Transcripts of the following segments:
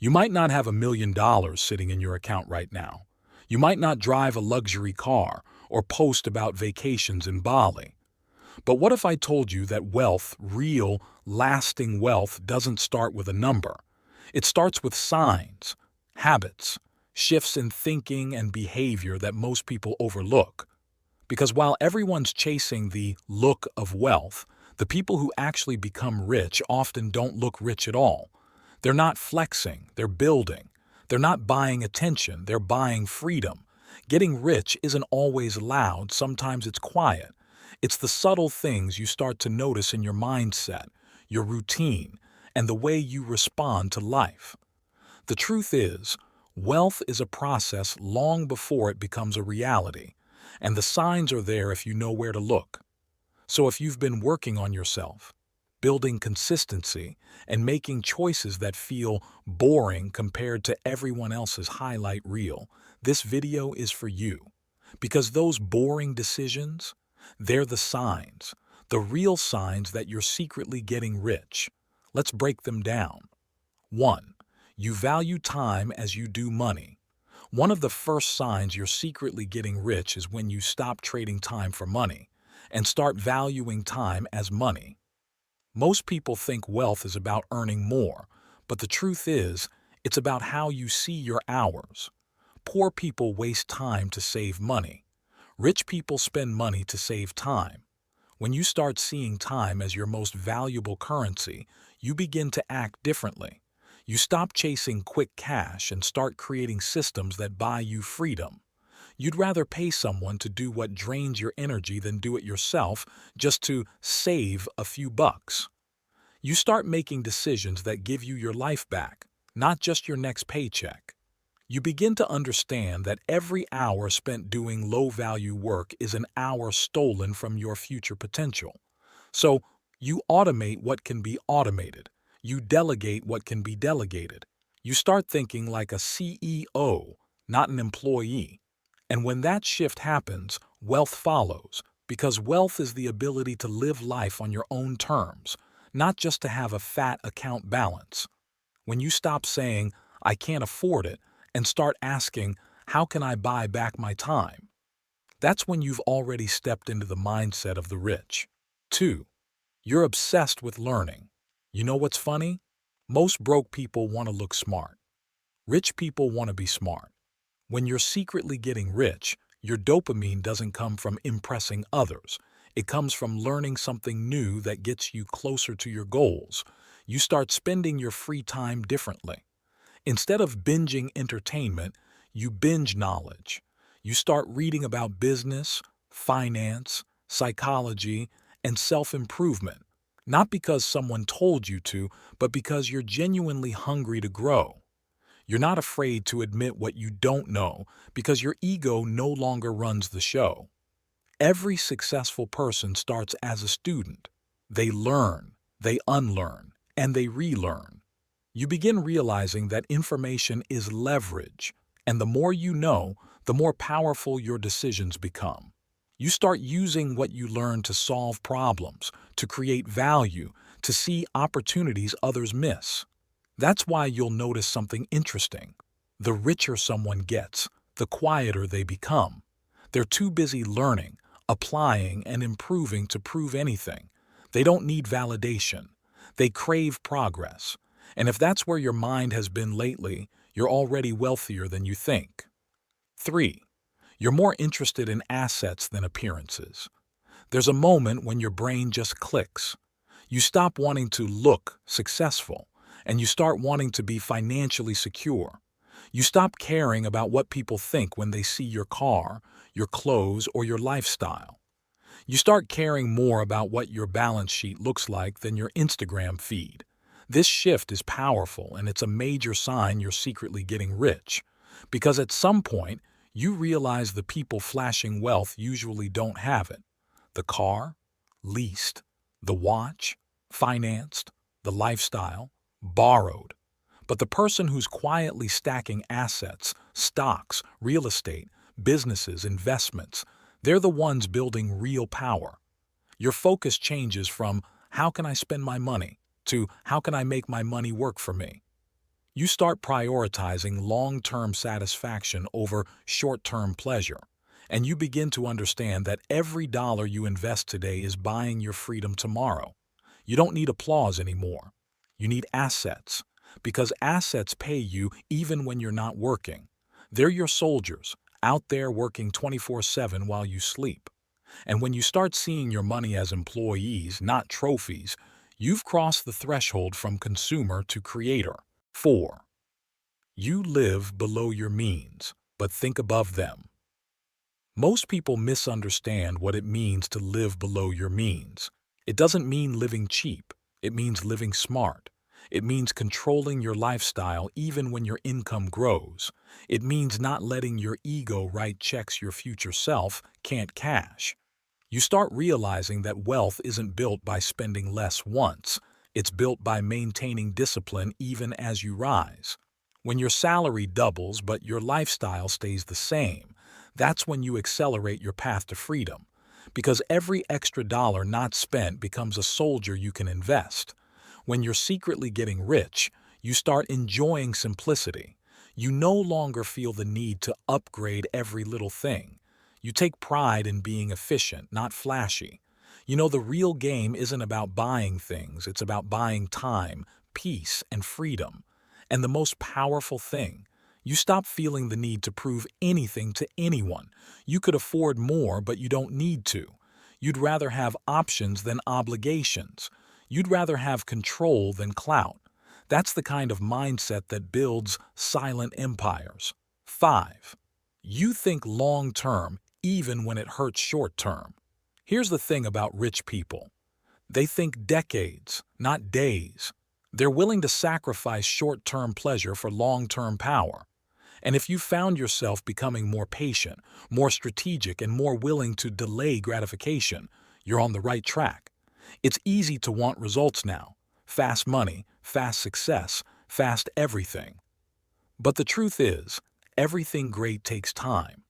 You might not have $1 million sitting in your account right now. You might not drive a luxury car or post about vacations in Bali. But what if I told you that wealth, real, lasting wealth, doesn't start with a number? It starts with signs, habits, shifts in thinking and behavior that most people overlook. Because while everyone's chasing the look of wealth, the people who actually become rich often don't look rich at all. They're not flexing, they're building. They're not buying attention, they're buying freedom. Getting rich isn't always loud, sometimes it's quiet. It's the subtle things you start to notice in your mindset, your routine, and the way you respond to life. The truth is, wealth is a process long before it becomes a reality, and the signs are there if you know where to look. So if you've been working on yourself, building consistency, and making choices that feel boring compared to everyone else's highlight reel, this video is for you. Because those boring decisions, they're the signs, the real signs that you're secretly getting rich. Let's break them down. 1. You value time as you do money. One of the first signs you're secretly getting rich is when you stop trading time for money and start valuing time as money. Most people think wealth is about earning more, but the truth is, it's about how you see your hours. Poor people waste time to save money. Rich people spend money to save time. When you start seeing time as your most valuable currency, you begin to act differently. You stop chasing quick cash and start creating systems that buy you freedom. You'd rather pay someone to do what drains your energy than do it yourself just to save a few bucks. You start making decisions that give you your life back, not just your next paycheck. You begin to understand that every hour spent doing low-value work is an hour stolen from your future potential. So, you automate what can be automated. You delegate what can be delegated. You start thinking like a CEO, not an employee. And when that shift happens, wealth follows, because wealth is the ability to live life on your own terms, not just to have a fat account balance. When you stop saying, "I can't afford it," and start asking, "How can I buy back my time?" That's when you've already stepped into the mindset of the rich. 2. You're obsessed with learning. You know what's funny? Most broke people want to look smart. Rich people want to be smart. When you're secretly getting rich, your dopamine doesn't come from impressing others. It comes from learning something new that gets you closer to your goals. You start spending your free time differently. Instead of binging entertainment, you binge knowledge. You start reading about business, finance, psychology, and self-improvement. Not because someone told you to, but because you're genuinely hungry to grow. You're not afraid to admit what you don't know because your ego no longer runs the show. Every successful person starts as a student. They learn, they unlearn, and they relearn. You begin realizing that information is leverage, and the more you know, the more powerful your decisions become. You start using what you learn to solve problems, to create value, to see opportunities others miss. That's why you'll notice something interesting. The richer someone gets, the quieter they become. They're too busy learning, applying, and improving to prove anything. They don't need validation. They crave progress. And if that's where your mind has been lately, you're already wealthier than you think. 3. You're more interested in assets than appearances. There's a moment when your brain just clicks. You stop wanting to look successful, and you start wanting to be financially secure. You stop caring about what people think when they see your car, your clothes, or your lifestyle. You start caring more about what your balance sheet looks like than your Instagram feed. This shift is powerful, and it's a major sign you're secretly getting rich. Because at some point, you realize the people flashing wealth usually don't have it. The car, leased. The watch, financed. The lifestyle, borrowed. But the person who's quietly stacking assets, stocks, real estate, businesses, investments, they're the ones building real power. Your focus changes from "how can I spend my money" to "how can I make my money work for me?" You start prioritizing long-term satisfaction over short-term pleasure, and you begin to understand that every dollar you invest today is buying your freedom tomorrow. You don't need applause anymore. You need assets, because assets pay you even when you're not working. They're your soldiers, out there working 24/7 while you sleep. And when you start seeing your money as employees, not trophies, you've crossed the threshold from consumer to creator. 4. You live below your means, but think above them. Most people misunderstand what it means to live below your means. It doesn't mean living cheap. It means living smart. It means controlling your lifestyle even when your income grows. It means not letting your ego write checks your future self can't cash. You start realizing that wealth isn't built by spending less once. It's built by maintaining discipline even as you rise. When your salary doubles but your lifestyle stays the same, that's when you accelerate your path to freedom. Because every extra dollar not spent becomes a soldier you can invest. When you're secretly getting rich, you start enjoying simplicity. You no longer feel the need to upgrade every little thing. You take pride in being efficient, not flashy. You know, the real game isn't about buying things, it's about buying time, peace, and freedom. And the most powerful thing, you stop feeling the need to prove anything to anyone. You could afford more, but you don't need to. You'd rather have options than obligations. You'd rather have control than clout. That's the kind of mindset that builds silent empires. 5. You think long-term even when it hurts short-term. Here's the thing about rich people. They think decades, not days. They're willing to sacrifice short-term pleasure for long-term power. And if you found yourself becoming more patient, more strategic, and more willing to delay gratification, you're on the right track. It's easy to want results now. Fast money, fast success, fast everything. But the truth is, everything great takes time.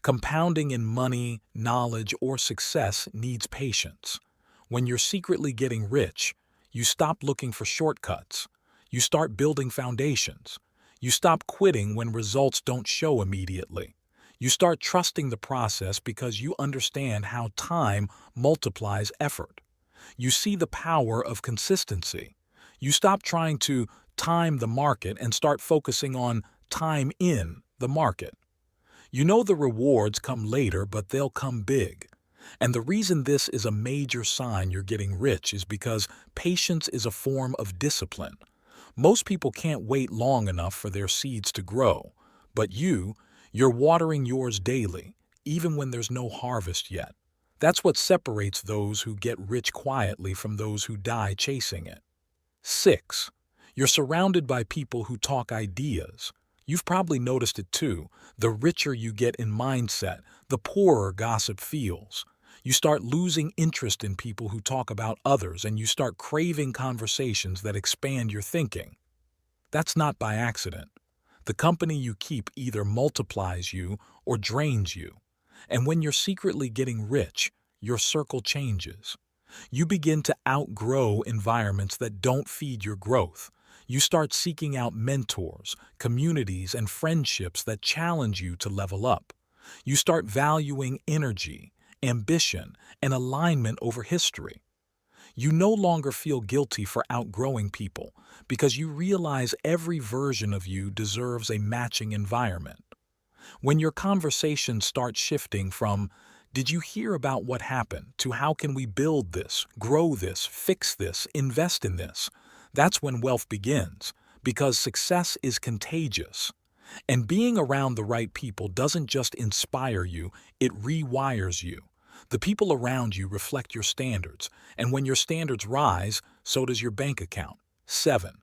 Compounding in money, knowledge, or success needs patience. When you're secretly getting rich, you stop looking for shortcuts. You start building foundations. You stop quitting when results don't show immediately. You start trusting the process because you understand how time multiplies effort. You see the power of consistency. You stop trying to time the market and start focusing on time in the market. You know the rewards come later, but they'll come big. And the reason this is a major sign you're getting rich is because patience is a form of discipline. Most people can't wait long enough for their seeds to grow, but you're watering yours daily, even when there's no harvest yet. That's what separates those who get rich quietly from those who die chasing it. 6. You're surrounded by people who talk ideas. You've probably noticed it too. The richer you get in mindset, the poorer gossip feels. You start losing interest in people who talk about others, and you start craving conversations that expand your thinking. That's not by accident. The company you keep either multiplies you or drains you. And when you're secretly getting rich, your circle changes. You begin to outgrow environments that don't feed your growth. You start seeking out mentors, communities, and friendships that challenge you to level up. You start valuing energy, ambition, and alignment over history. You no longer feel guilty for outgrowing people because you realize every version of you deserves a matching environment. When your conversations start shifting from, "Did you hear about what happened?" to "How can we build this, grow this, fix this, invest in this?" That's when wealth begins, because success is contagious. And being around the right people doesn't just inspire you, it rewires you. The people around you reflect your standards, and when your standards rise, so does your bank account. 7.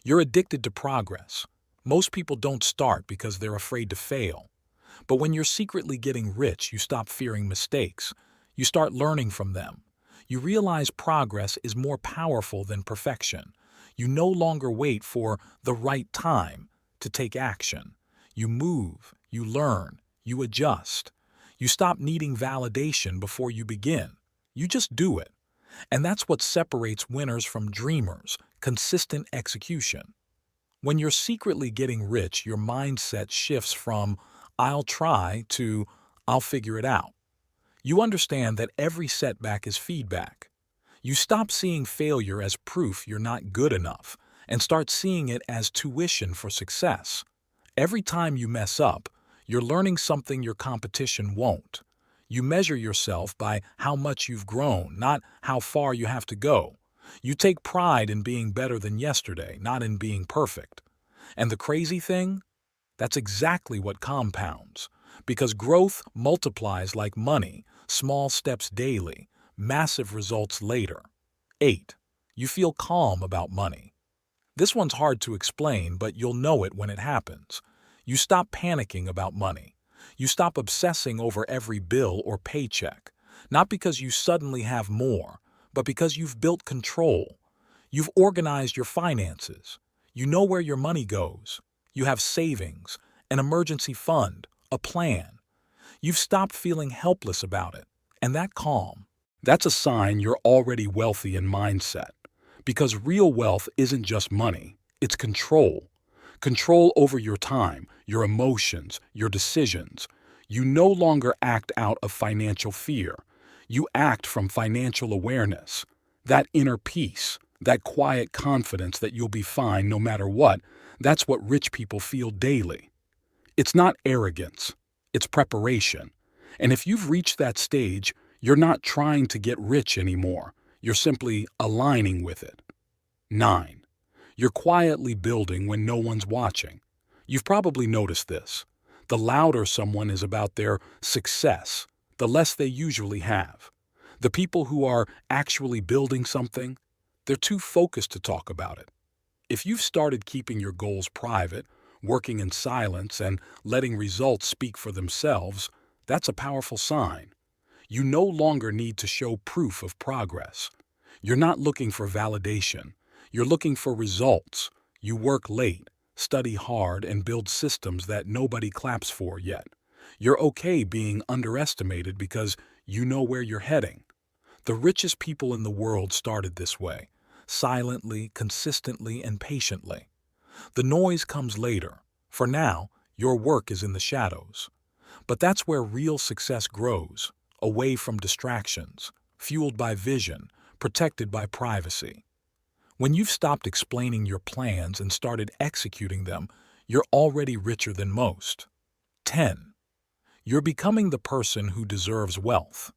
You're addicted to progress. Most people don't start because they're afraid to fail. But when you're secretly getting rich, you stop fearing mistakes. You start learning from them. You realize progress is more powerful than perfection. You no longer wait for the right time to take action. You move, you learn, you adjust. You stop needing validation before you begin. You just do it. And that's what separates winners from dreamers: consistent execution. When you're secretly getting rich, your mindset shifts from "I'll try" to "I'll figure it out." You understand that every setback is feedback. You stop seeing failure as proof you're not good enough and start seeing it as tuition for success. Every time you mess up, you're learning something your competition won't. You measure yourself by how much you've grown, not how far you have to go. You take pride in being better than yesterday, not in being perfect. And the crazy thing? That's exactly what compounds. Because growth multiplies like money, small steps daily, massive results later. 8. You feel calm about money. This one's hard to explain, but you'll know it when it happens. You stop panicking about money. You stop obsessing over every bill or paycheck, not because you suddenly have more, but because you've built control. You've organized your finances. You know where your money goes. You have savings, an emergency fund, a plan. You've stopped feeling helpless about it. And that calm, that's a sign you're already wealthy in mindset. Because real wealth isn't just money, it's control. Control over your time, your emotions, your decisions. You no longer act out of financial fear. You act from financial awareness. That inner peace, that quiet confidence that you'll be fine no matter what, that's what rich people feel daily. It's not arrogance, it's preparation. And if you've reached that stage, you're not trying to get rich anymore. You're simply aligning with it. 9. You're quietly building when no one's watching. You've probably noticed this. The louder someone is about their success, the less they usually have. The people who are actually building something, they're too focused to talk about it. If you've started keeping your goals private, working in silence, and letting results speak for themselves, that's a powerful sign. You no longer need to show proof of progress. You're not looking for validation. You're looking for results. You work late, study hard, and build systems that nobody claps for yet. You're okay being underestimated because you know where you're heading. The richest people in the world started this way, silently, consistently, and patiently. The noise comes later. For now, your work is in the shadows. But that's where real success grows, away from distractions, fueled by vision, protected by privacy. When you've stopped explaining your plans and started executing them, you're already richer than most. 10. You're becoming the person who deserves wealth.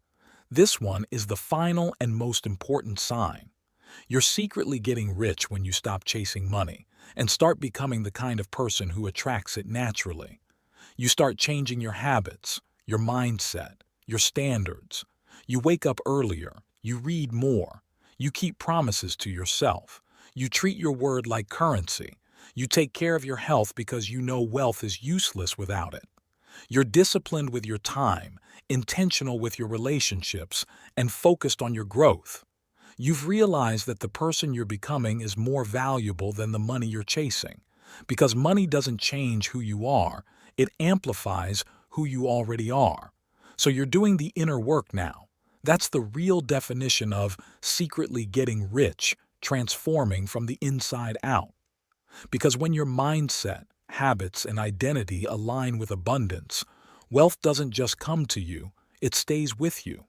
This one is the final and most important sign. You're secretly getting rich when you stop chasing money and start becoming the kind of person who attracts it naturally. You start changing your habits, your mindset, your standards. You wake up earlier, you read more, you keep promises to yourself, you treat your word like currency, you take care of your health because you know wealth is useless without it. You're disciplined with your time, intentional with your relationships, and focused on your growth. You've realized that the person you're becoming is more valuable than the money you're chasing, because money doesn't change who you are, it amplifies who you already are. So you're doing the inner work now. That's the real definition of secretly getting rich, transforming from the inside out. Because when your mindset, habits, and identity align with abundance, wealth doesn't just come to you, it stays with you.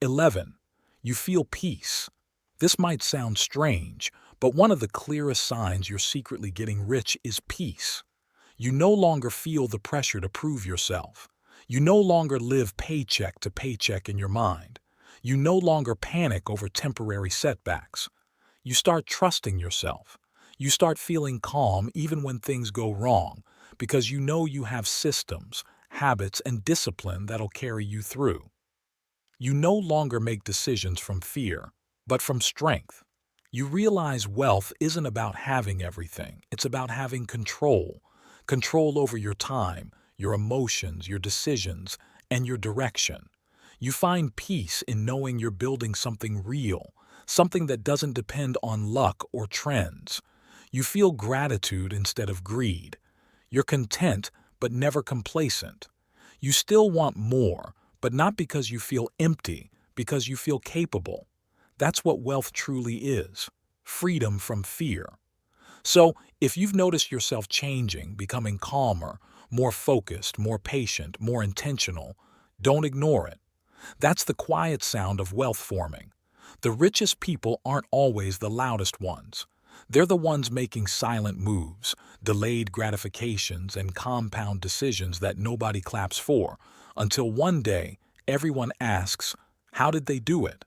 11. You feel peace. This might sound strange, but one of the clearest signs you're secretly getting rich is peace. You no longer feel the pressure to prove yourself. You no longer live paycheck to paycheck in your mind. You no longer panic over temporary setbacks. You start trusting yourself. You start feeling calm even when things go wrong, because you know you have systems, habits, and discipline that'll carry you through. You no longer make decisions from fear, but from strength. You realize wealth isn't about having everything, it's about having control. Control over your time, your emotions, your decisions, and your direction. You find peace in knowing you're building something real, something that doesn't depend on luck or trends. You feel gratitude instead of greed. You're content, but never complacent. You still want more, but not because you feel empty, because you feel capable. That's what wealth truly is, freedom from fear. So, if you've noticed yourself changing, becoming calmer, more focused, more patient, more intentional, don't ignore it. That's the quiet sound of wealth forming. The richest people aren't always the loudest ones. They're the ones making silent moves, delayed gratifications, and compound decisions that nobody claps for, until one day everyone asks, how did they do it?